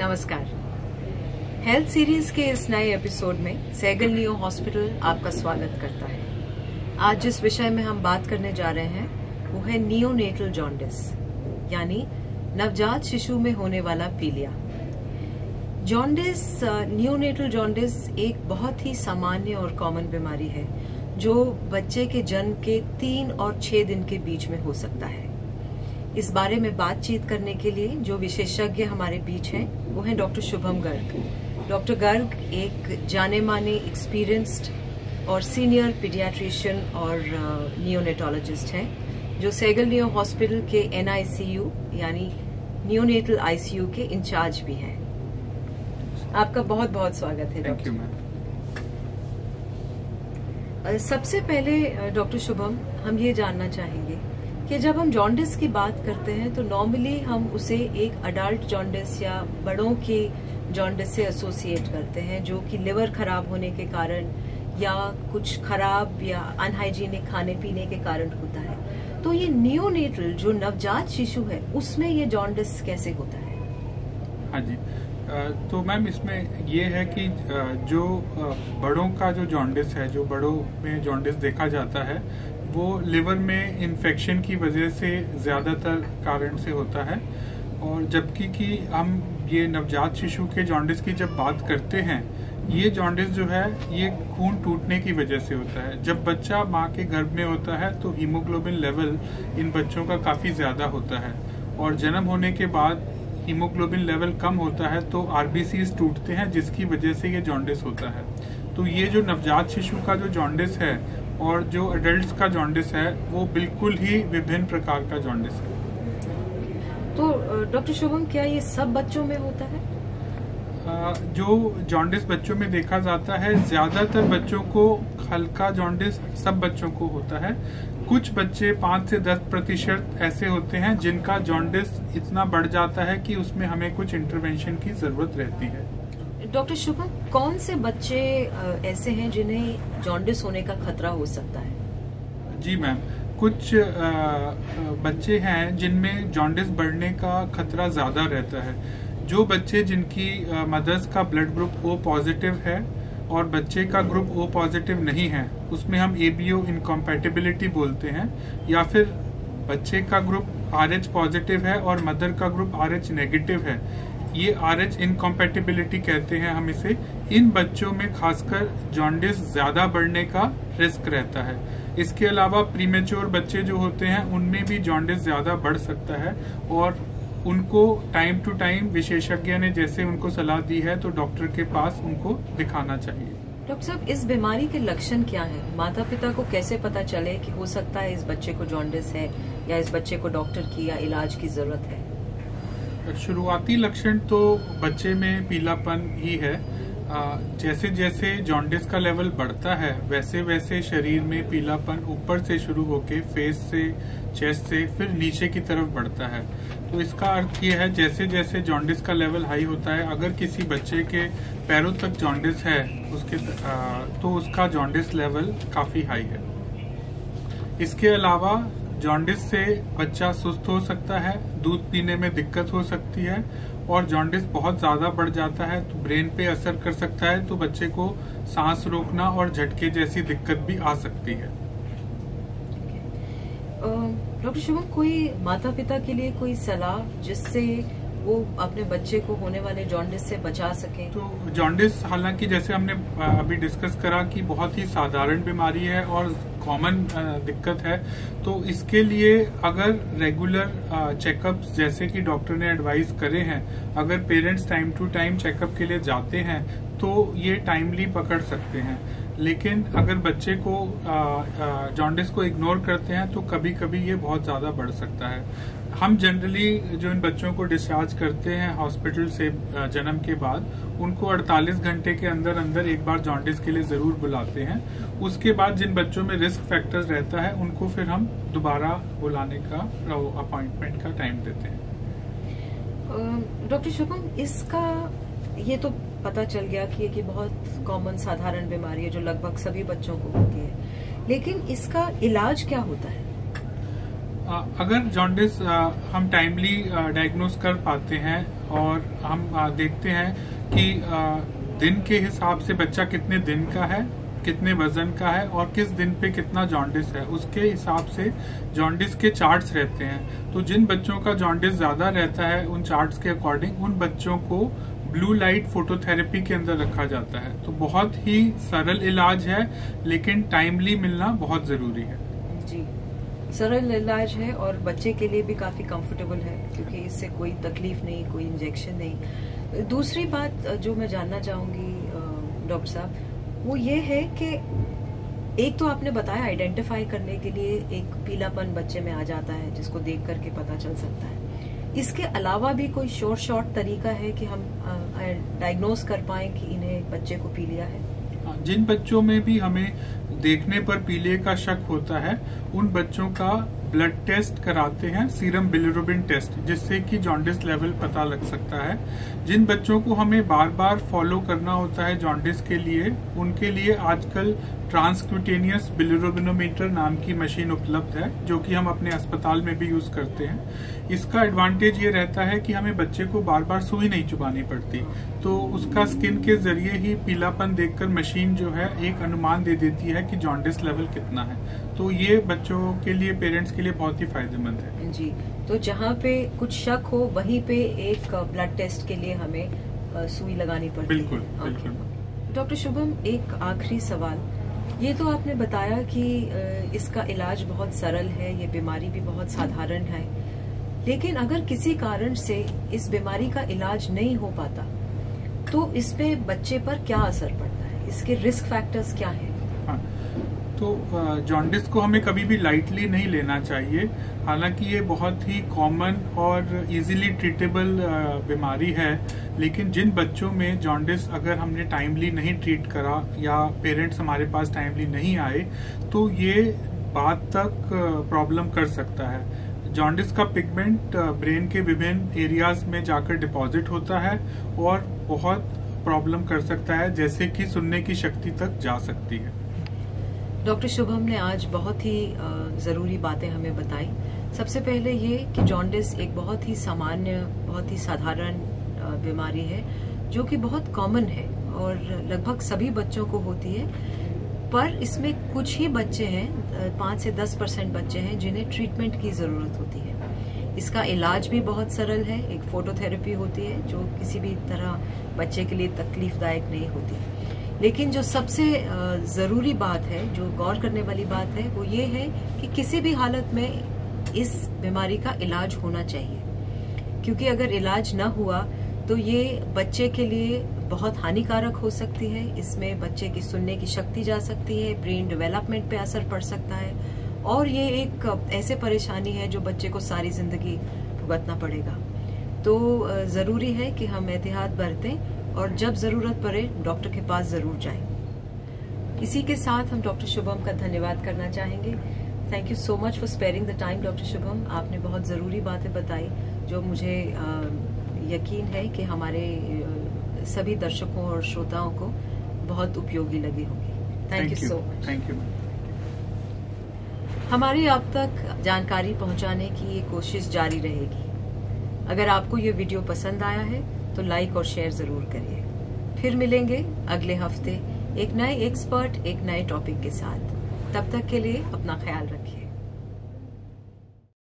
नमस्कार। Health series के इस नए एपिसोड में सहगल नियो हॉस्पिटल आपका स्वागत करता है। आज जिस विषय में हम बात करने जा रहे हैं वो है नियोनेटल जॉन्डिस, यानी नवजात शिशु में होने वाला पीलिया। जॉन्डिस, नियोनेटल जॉन्डिस एक बहुत ही सामान्य और कॉमन बीमारी है जो बच्चे के जन्म के 3 और 6 दिन के बीच में हो सकता है। इस बारे में बातचीत करने के लिए जो विशेषज्ञ हमारे बीच हैं वो हैं डॉक्टर शुभम गर्ग। डॉक्टर गर्ग एक जाने माने एक्सपीरियंस्ड और सीनियर पीडियाट्रिशियन और नियोनेटोलॉजिस्ट हैं जो सहगल नियो हॉस्पिटल के NICU यानी नियोनेटल ICU के इंचार्ज भी हैं। आपका बहुत बहुत स्वागत है डॉक्टर। सबसे पहले डॉक्टर शुभम, हम ये जानना चाहेंगे कि जब हम जॉन्डिस की बात करते हैं तो नॉर्मली हम उसे एक अडल्ट जॉन्डिस या बड़ों के जॉन्डिस से एसोसिएट करते हैं, जो कि लिवर खराब होने के कारण या कुछ खराब या अनहाइजीनिक खाने पीने के कारण होता है। तो ये नियोनेटल जो नवजात शिशु है उसमें ये जॉन्डिस कैसे होता है? हाँ जी, तो मैम इसमें ये है कि जो बड़ों का जो जॉन्डिस है, जो बड़ों में जॉन्डिस देखा जाता है वो लिवर में इन्फेक्शन की वजह से ज्यादातर कारण से होता है। और जबकि कि हम ये नवजात शिशु के जॉन्डिस की जब बात करते हैं, ये जॉन्डिस जो है ये खून टूटने की वजह से होता है। जब बच्चा माँ के गर्भ में होता है तो हीमोग्लोबिन लेवल इन बच्चों का काफी ज्यादा होता है और जन्म होने के बाद हीमोग्लोबिन लेवल कम होता है तो RBCs टूटते हैं, जिसकी वजह से ये जॉन्डिस होता है। तो ये जो नवजात शिशु का जो जॉन्डिस है और जो अडल्ट का जॉन्डिस है वो बिल्कुल ही विभिन्न प्रकार का जॉन्डिस है। तो डॉक्टर शुभम, क्या ये सब बच्चों में होता है? जो जॉन्डिस बच्चों में देखा जाता है, ज्यादातर बच्चों को हल्का जॉन्डिस सब बच्चों को होता है। कुछ बच्चे 5 से 10% ऐसे होते हैं जिनका जॉन्डिस इतना बढ़ जाता है कि उसमें हमें कुछ इंटरवेंशन की जरूरत रहती है। डॉक्टर शुभम, कौन से बच्चे ऐसे हैं जिन्हें जॉन्डिस होने का खतरा हो सकता है? जी मैम, कुछ बच्चे हैं जिनमें जॉन्डिस बढ़ने का खतरा ज्यादा रहता है। जो बच्चे जिनकी मदर्स का ब्लड ग्रुप O पॉजिटिव है और बच्चे का ग्रुप O पॉजिटिव नहीं है, उसमें हम ABO इनकॉम्पैटिबिलिटी बोलते हैं, या फिर बच्चे का ग्रुप RH पॉजिटिव है और मदर का ग्रुप RH नेगेटिव है, ये RH इनकॉम्पैटिबिलिटी कहते हैं हम इसे। इन बच्चों में खासकर जॉन्डिस ज्यादा बढ़ने का रिस्क रहता है। इसके अलावा प्रीमेच्योर बच्चे जो होते हैं उनमें भी जॉन्डिस ज्यादा बढ़ सकता है और उनको टाइम टू टाइम विशेषज्ञ ने जैसे उनको सलाह दी है तो डॉक्टर के पास उनको दिखाना चाहिए। डॉक्टर साहब, इस बीमारी के लक्षण क्या हैं? माता पिता को कैसे पता चले कि हो सकता है इस बच्चे को जॉन्डिस है या इस बच्चे को डॉक्टर की या इलाज की जरूरत है? शुरुआती लक्षण तो बच्चे में पीलापन ही है। जैसे जैसे जॉन्डिस का लेवल बढ़ता है वैसे वैसे शरीर में पीलापन ऊपर से शुरू होके फेस से, चेस्ट से फिर नीचे की तरफ बढ़ता है। तो इसका अर्थ ये है जैसे जैसे जॉन्डिस का लेवल हाई होता है, अगर किसी बच्चे के पैरों तक जॉन्डिस है तो उसका जॉन्डिस लेवल काफी हाई है। इसके अलावा जॉन्डिस से बच्चा सुस्त हो सकता है, दूध पीने में दिक्कत हो सकती है और जॉन्डिस बहुत ज्यादा बढ़ जाता है तो ब्रेन पे असर कर सकता है, तो बच्चे को सांस रोकना और झटके जैसी दिक्कत भी आ सकती है। डॉक्टर शुभम, कोई माता पिता के लिए कोई सलाह जिससे वो अपने बच्चे को होने वाले जॉन्डिस से बचा सके? तो जॉन्डिस हालांकि जैसे हमने अभी डिस्कस करा कि बहुत ही साधारण बीमारी है और कॉमन दिक्कत है, तो इसके लिए अगर रेगुलर चेकअप्स जैसे कि डॉक्टर ने एडवाइस करे हैं, अगर parents time to time checkup के लिए जाते हैं तो ये टाइमली पकड़ सकते हैं। लेकिन अगर बच्चे को जॉन्डिस को इग्नोर करते हैं तो कभी कभी ये बहुत ज्यादा बढ़ सकता है। हम जनरली जो इन बच्चों को डिस्चार्ज करते हैं हॉस्पिटल से जन्म के बाद, उनको 48 घंटे के अंदर अंदर एक बार जॉन्डिस के लिए जरूर बुलाते हैं। उसके बाद जिन बच्चों में रिस्क फैक्टर्स रहता है उनको फिर हम दोबारा बुलाने का अपॉइंटमेंट का टाइम देते हैं। डॉक्टर शुभम, इसका ये तो पता चल गया कि ये बहुत कॉमन साधारण बीमारी है जो लगभग सभी बच्चों को होती है, लेकिन इसका इलाज क्या होता है? अगर जॉन्डिस हम टाइमली डायग्नोज कर पाते हैं और हम देखते हैं कि दिन के हिसाब से बच्चा कितने दिन का है, कितने वजन का है और किस दिन पे कितना जॉन्डिस है, उसके हिसाब से जॉन्डिस के चार्ट्स रहते हैं। तो जिन बच्चों का जॉन्डिस ज्यादा रहता है उन चार्ट्स के अकॉर्डिंग उन बच्चों को ब्लू लाइट फोटोथेरेपी के अंदर रखा जाता है। तो बहुत ही सरल इलाज है, लेकिन टाइमली मिलना बहुत जरूरी है। जी, सरल इलाज है और बच्चे के लिए भी काफी कंफर्टेबल है, क्योंकि इससे कोई तकलीफ नहीं, कोई इंजेक्शन नहीं। दूसरी बात जो मैं जानना चाहूंगी डॉक्टर साहब, वो ये है कि एक तो आपने बताया आइडेंटिफाई करने के लिए एक पीलापन बच्चे में आ जाता है जिसको देख करके पता चल सकता है। इसके अलावा भी कोई शॉर्ट तरीका है कि हम डायग्नोज कर पाए कि इन्हें बच्चे को पीलिया है? जिन बच्चों में भी हमें देखने पर पीलिया का शक होता है उन बच्चों का ब्लड टेस्ट कराते हैं, सीरम बिलिरुबिन टेस्ट, जिससे कि जॉन्डिस लेवल पता लग सकता है। जिन बच्चों को हमें बार बार फॉलो करना होता है जॉन्डिस के लिए, उनके लिए आजकल ट्रांसक्यूटेनियस बिलिरुबिनोमीटर नाम की मशीन उपलब्ध है, जो कि हम अपने अस्पताल में भी यूज करते हैं। इसका एडवांटेज ये रहता है कि हमें बच्चे को बार बार सुई नहीं चुभानी पड़ती, तो उसका स्किन के जरिए ही पीलापन देखकर मशीन जो है एक अनुमान दे देती है कि जॉन्डिस लेवल कितना है। तो ये बच्चों के लिए, पेरेंट्स के लिए बहुत ही फायदेमंद है। जी, तो जहाँ पे कुछ शक हो वहीं पे एक ब्लड टेस्ट के लिए हमें सुई लगानी पड़ती है। बिल्कुल बिल्कुल। डॉक्टर शुभम, एक आखिरी सवाल, ये तो आपने बताया कि इसका इलाज बहुत सरल है, ये बीमारी भी बहुत साधारण है, लेकिन अगर किसी कारण से इस बीमारी का इलाज नहीं हो पाता तो इसपे बच्चे पर क्या असर पड़ता है? इसके रिस्क फैक्टर्स क्या हैं? तो जॉन्डिस को हमें कभी भी लाइटली नहीं लेना चाहिए। हालांकि ये बहुत ही कॉमन और इजीली ट्रीटेबल बीमारी है, लेकिन जिन बच्चों में जॉन्डिस अगर हमने टाइमली नहीं ट्रीट करा या पेरेंट्स हमारे पास टाइमली नहीं आए तो ये बाद तक प्रॉब्लम कर सकता है। जॉन्डिस का पिगमेंट ब्रेन के विभिन्न एरियाज में जाकर डिपॉजिट होता है और बहुत प्रॉब्लम कर सकता है, जैसे कि सुनने की शक्ति तक जा सकती है। डॉक्टर शुभम ने आज बहुत ही जरूरी बातें हमें बताई। सबसे पहले ये कि जॉन्डिस एक बहुत ही सामान्य, बहुत ही साधारण बीमारी है जो कि बहुत कॉमन है और लगभग सभी बच्चों को होती है, पर इसमें कुछ ही बच्चे हैं, 5 से 10% बच्चे हैं जिन्हें ट्रीटमेंट की जरूरत होती है। इसका इलाज भी बहुत सरल है, एक फोटोथेरेपी होती है जो किसी भी तरह बच्चे के लिए तकलीफदायक नहीं होती। लेकिन जो सबसे जरूरी बात है, जो गौर करने वाली बात है, वो ये है कि किसी भी हालत में इस बीमारी का इलाज होना चाहिए, क्योंकि अगर इलाज न हुआ तो ये बच्चे के लिए बहुत हानिकारक हो सकती है। इसमें बच्चे की सुनने की शक्ति जा सकती है, ब्रेन डेवलपमेंट पे असर पड़ सकता है और ये एक ऐसे परेशानी है जो बच्चे को सारी जिंदगी भुगतना पड़ेगा। तो जरूरी है कि हम एहतियात बरतें और जब जरूरत पड़े डॉक्टर के पास जरूर जाएं। इसी के साथ हम डॉक्टर शुभम का धन्यवाद करना चाहेंगे। Thank you so much for sparing the time doctor Shubham. आपने बहुत जरूरी बातें बताई जो मुझे यकीन है कि हमारे सभी दर्शकों और श्रोताओं को बहुत उपयोगी लगी होगी। Thank you so much. Thank you. हमारी आप तक जानकारी पहुंचाने की ये कोशिश जारी रहेगी। अगर आपको ये वीडियो पसंद आया है तो लाइक और शेयर जरूर करिए। फिर मिलेंगे अगले हफ्ते एक नए एक्सपर्ट, एक नए टॉपिक के साथ। तब तक के लिए अपना ख्याल रखिए।